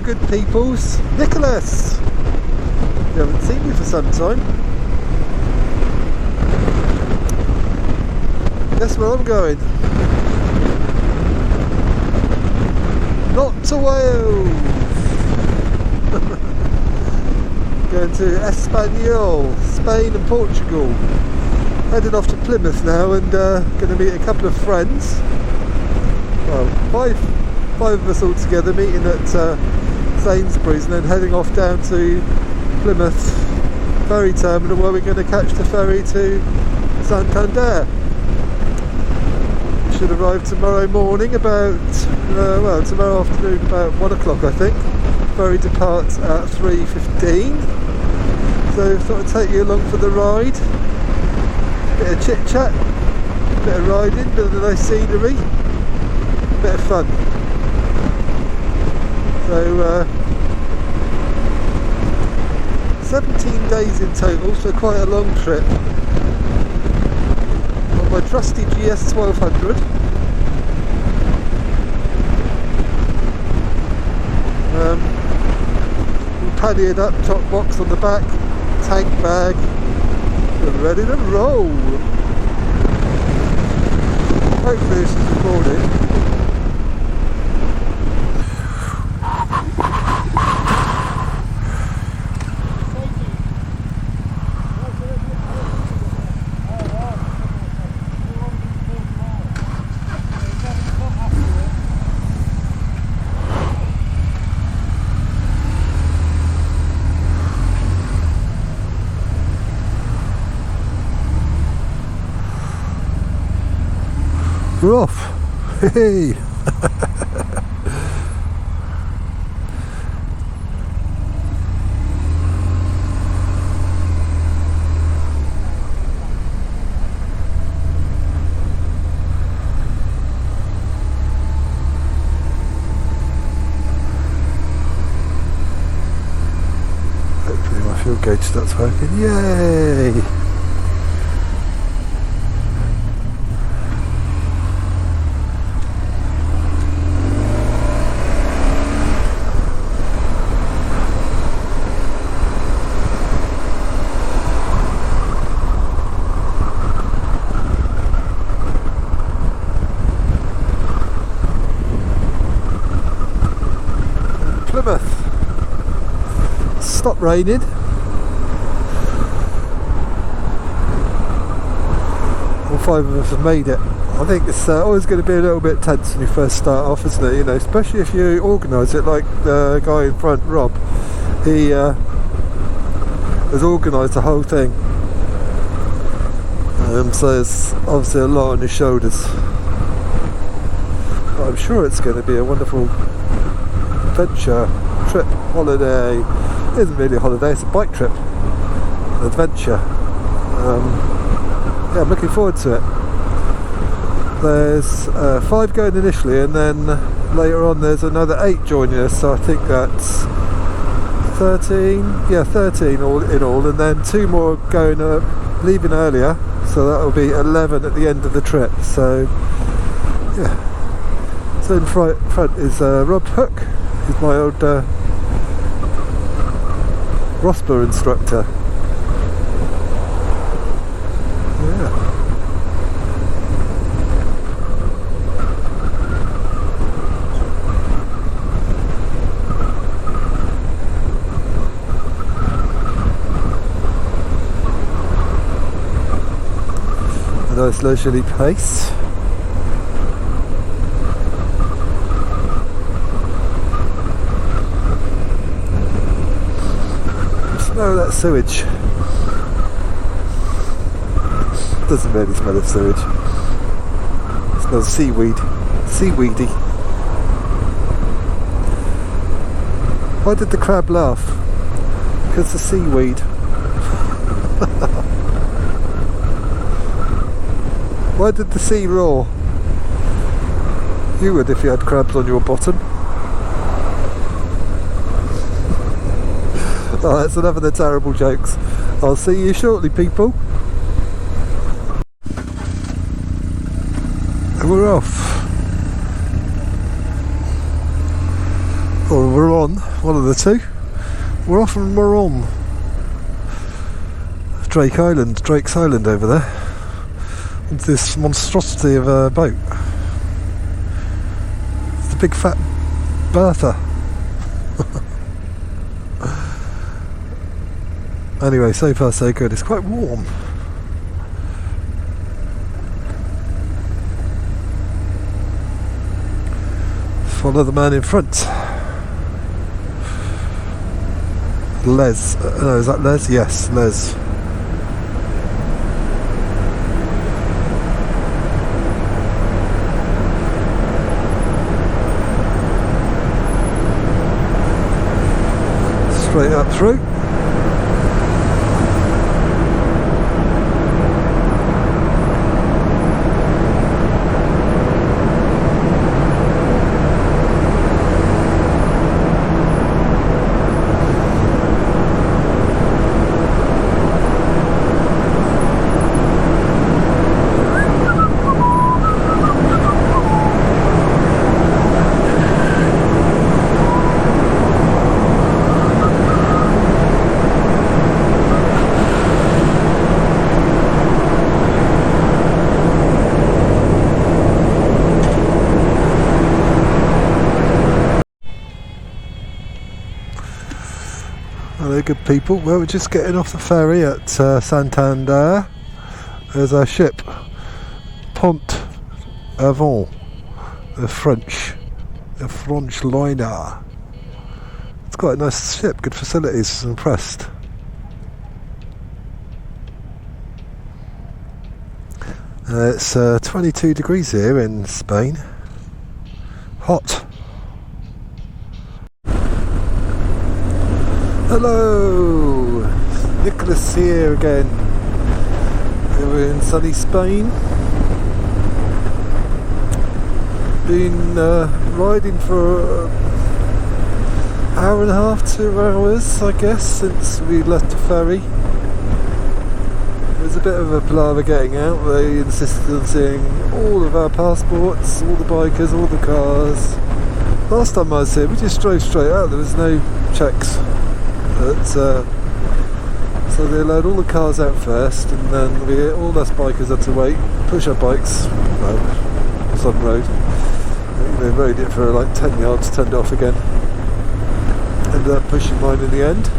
good peoples. Nicholas! You haven't seen you for some time. Guess where I'm going? Not to Wales! Going to Espanol, Spain and Portugal. Heading off to Plymouth now and going to meet a couple of friends. Well, five of us all together meeting at Sainsbury's and then heading off down to Plymouth ferry terminal where we're going to catch the ferry to Santander. Should arrive tomorrow morning about, tomorrow afternoon about 1 o'clock I think. Ferry departs at 3:15. So thought I'd take you along for the ride. Bit of chit chat, bit of riding, bit of nice scenery, bit of fun. So 17 days in total, so quite a long trip. On my trusty GS 1200. Pannied up, top box on the back, tank bag, we're ready to roll. Hopefully this is recording. We're off! Hey! Hopefully my fuel gauge starts working. Yay! Plymouth. Stopped raining. All five of us have made it. I think it's always going to be a little bit tense when you first start off, isn't it? You know, especially if you organise it like the guy in front, Rob. He has organised the whole thing. So there's obviously a lot on his shoulders. But I'm sure it's going to be a wonderful adventure, trip, holiday. It isn't really a holiday, it's a bike trip, an adventure. Yeah, I'm looking forward to it. There's 5 going initially and then later on there's another 8 joining us, so I think that's 13 all in all, and then 2 more going leaving earlier, so that'll be 11 at the end of the trip. So yeah, so in front is Rob Hook. He's my old Rosper instructor. Yeah. A nice leisurely pace. Smell that sewage. Doesn't really smell of sewage. It smells seaweed. Seaweedy. Why did the crab laugh? Because the seaweed. Why did the sea roar? You would if you had crabs on your bottom. Oh, that's enough of the terrible jokes. I'll see you shortly, people. And we're off. Or we're on. one of the two. We're off and we're on Drake's Island over there. With this monstrosity of a boat. It's the big fat Bertha. Anyway, so far so good. It's quite warm. Follow the man in front. Les. No, is that Les? Yes, Les. Straight up through. Hello good people, well we're just getting off the ferry at Santander. There's our ship, Pont Aven, a French liner. It's quite a nice ship, good facilities, I'm impressed. It's 22 degrees here in Spain, hot. Hello, Nicholas here again. We're in sunny Spain. Been riding for an hour and a half, 2 hours, I guess, since we left the ferry. It was a bit of a palaver getting out. They insisted on seeing all of our passports, all the bikers, all the cars. Last time I was here, we just drove straight out. There was no checks. But, so they allowed all the cars out first, and then all us bikers had to wait, push our bikes, on the road. They rode it for like 10 yards, turned off again. Ended up pushing mine in the end.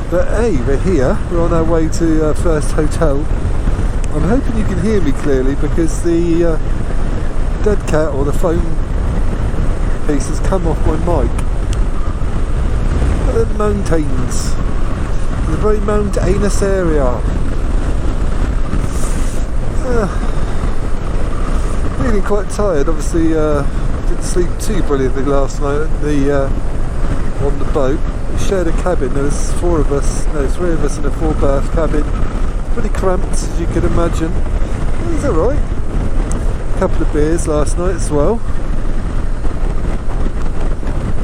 But hey, we're here, we're on our way to our first hotel. I'm hoping you can hear me clearly because the dead cat or the phone piece has come off my mic. The mountains, the very mountainous area. Feeling quite tired. Obviously, didn't sleep too brilliantly last night on the boat. We shared a cabin. There was 3 of us in a 4-berth cabin. Pretty cramped, as you can imagine. It was alright. A couple of beers last night as well.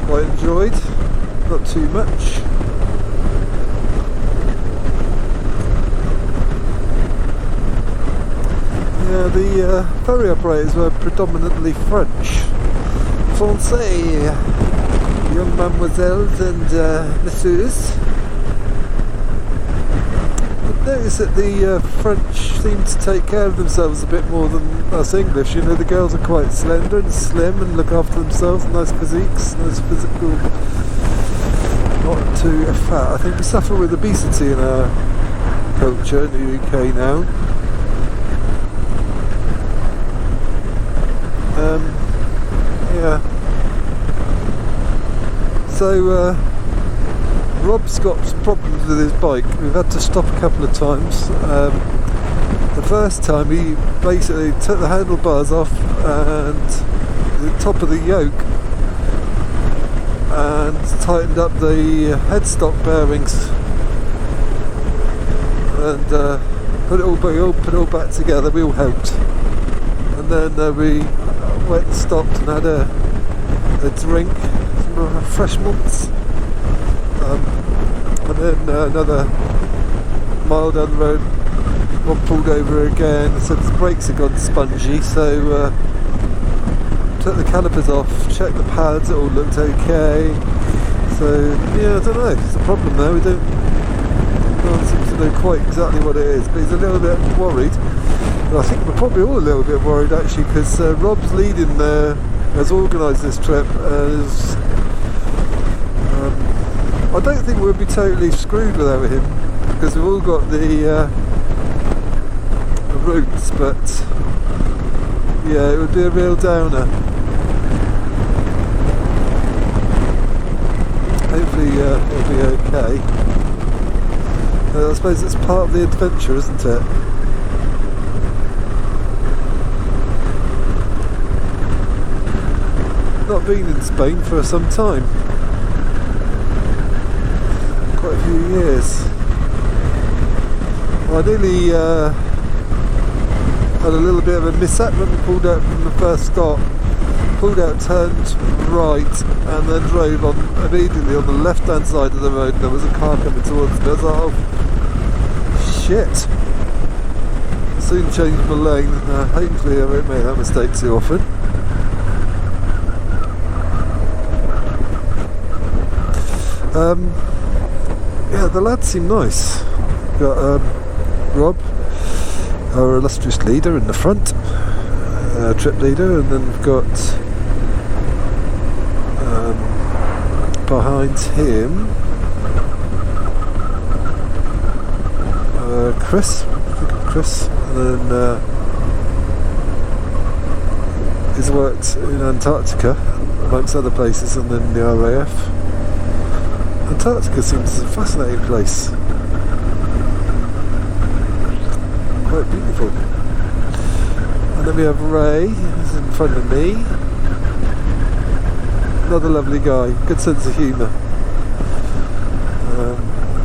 Quite enjoyed. Not too much. Yeah, the ferry operators were predominantly French. Français, young mademoiselles and messieurs. But notice that the French seem to take care of themselves a bit more than us English. You know, the girls are quite slender and slim and look after themselves, nice physiques, nice physical. Not too fat. I think we suffer with obesity in our culture in the UK now. Yeah. So Rob's got some problems with his bike. We've had to stop a couple of times. The first time he basically took the handlebars off and the top of the yoke and tightened up the headstock bearings and put it all back together. We all helped, and then we went and stopped and had a drink, some refreshments, and then another mile down the road Rob pulled over again and said his brakes had gone spongy, so took the calipers off, checked the pads, it all looked okay. So yeah, I don't know. It's a problem though. No one seems to know quite exactly what it is, but he's a little bit worried. And I think we're probably all a little bit worried actually, because Rob's leading has organised this trip. I don't think we'll be totally screwed without him, because we've all got the routes, but yeah, it would be a real downer. Hopefully it'll be okay. I suppose it's part of the adventure, isn't it? Not been in Spain for some time. Quite a few years. I nearly had a little bit of a mishap when we pulled out from the first stop. Pulled out, turned right, and then drove on immediately on the left hand side of the road. There was a car coming towards me. I was like, oh shit. Soon changed my lane. Hopefully I won't make that mistake too often. Yeah, the lads seem nice. Got Rob, our illustrious leader, in the front, trip leader, and then we've got behind him Chris, and then he's worked in Antarctica amongst other places, and then the RAF. Antarctica seems a fascinating place, quite beautiful. And then we have Ray, who's in front of me. Another lovely guy, good sense of humour.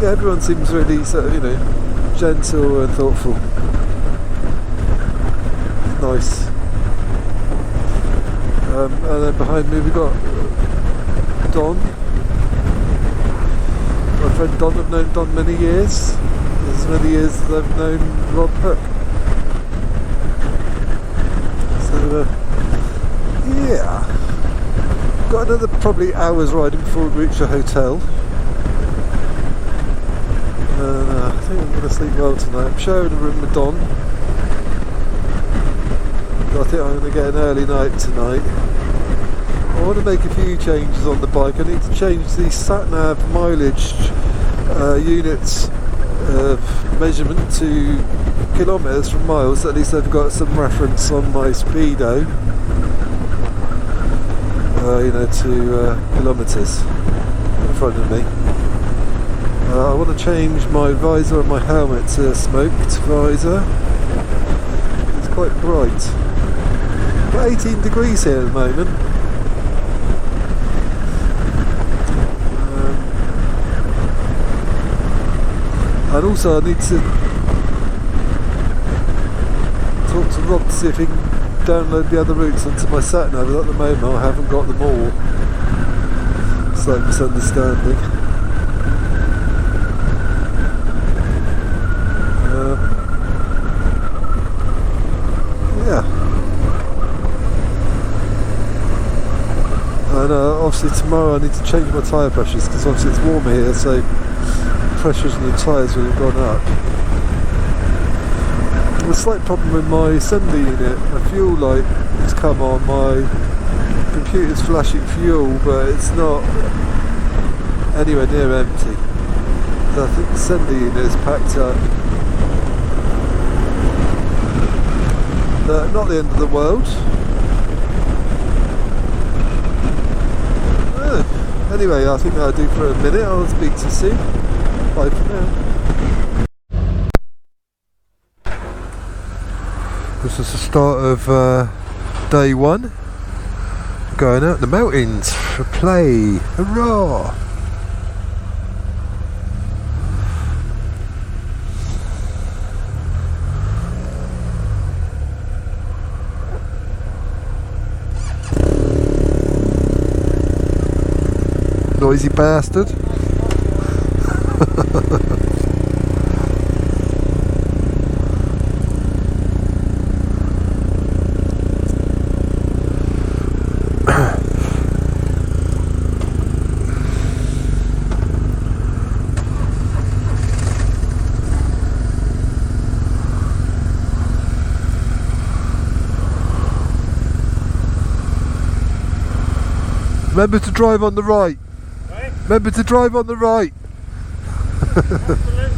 Yeah, everyone seems really sort of, gentle and thoughtful. Nice. And then behind me we've got Don. My friend Don. I've known Don many years. As many years as I've known Rob Hook. So yeah. Got another probably hour's riding before we reach a hotel. I think I'm going to sleep well tonight. I'm sharing a room with Don. I think I'm going to get an early night tonight. I want to make a few changes on the bike. I need to change the sat-nav mileage units of measurement to kilometres from miles. At least I've got some reference on my speedo. To kilometres in front of me. I want to change my visor on my helmet to a smoked visor. It's quite bright. About 18 degrees here at the moment. And also I need to talk to Rob to see if he can download the other routes onto my sat-nav. At the moment I haven't got them all. Slight misunderstanding. Yeah. And obviously tomorrow I need to change my tyre pressures, because obviously it's warmer here, so pressures in the tyres will have gone up. There's a slight problem with my sender unit. My fuel light has come on, my computer's flashing fuel, but it's not anywhere near empty. So I think the sender unit is packed up. But not the end of the world. Anyway, I think that'll do for a minute. I'll speak to you soon. Bye for now. This is the start of day one. Going out in the mountains for play. Hurrah! Noisy bastard. Remember to drive on the right. Right? Remember to drive on the right. Absolutely.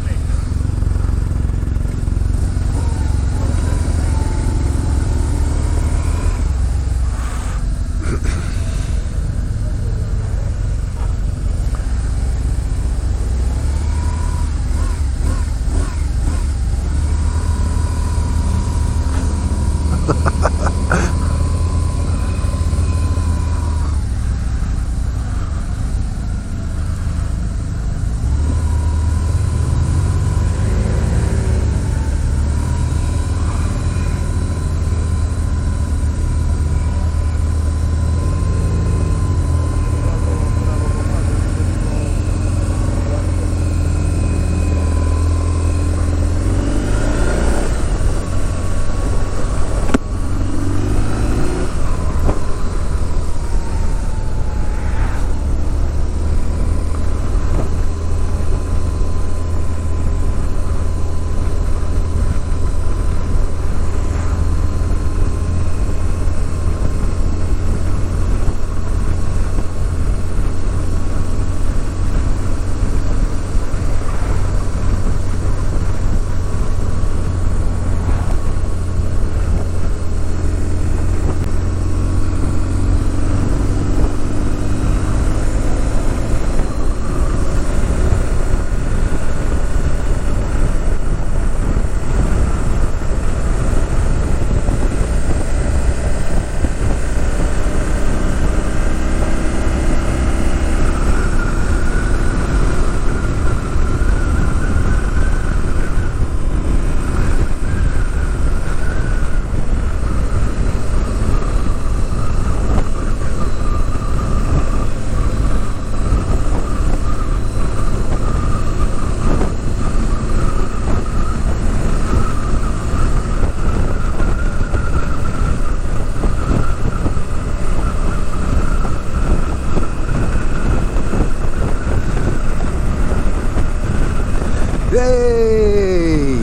Yay!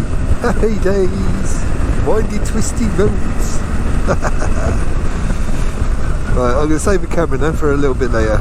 Happy days! Windy, twisty roads! Right, I'm going to save the camera now for a little bit later.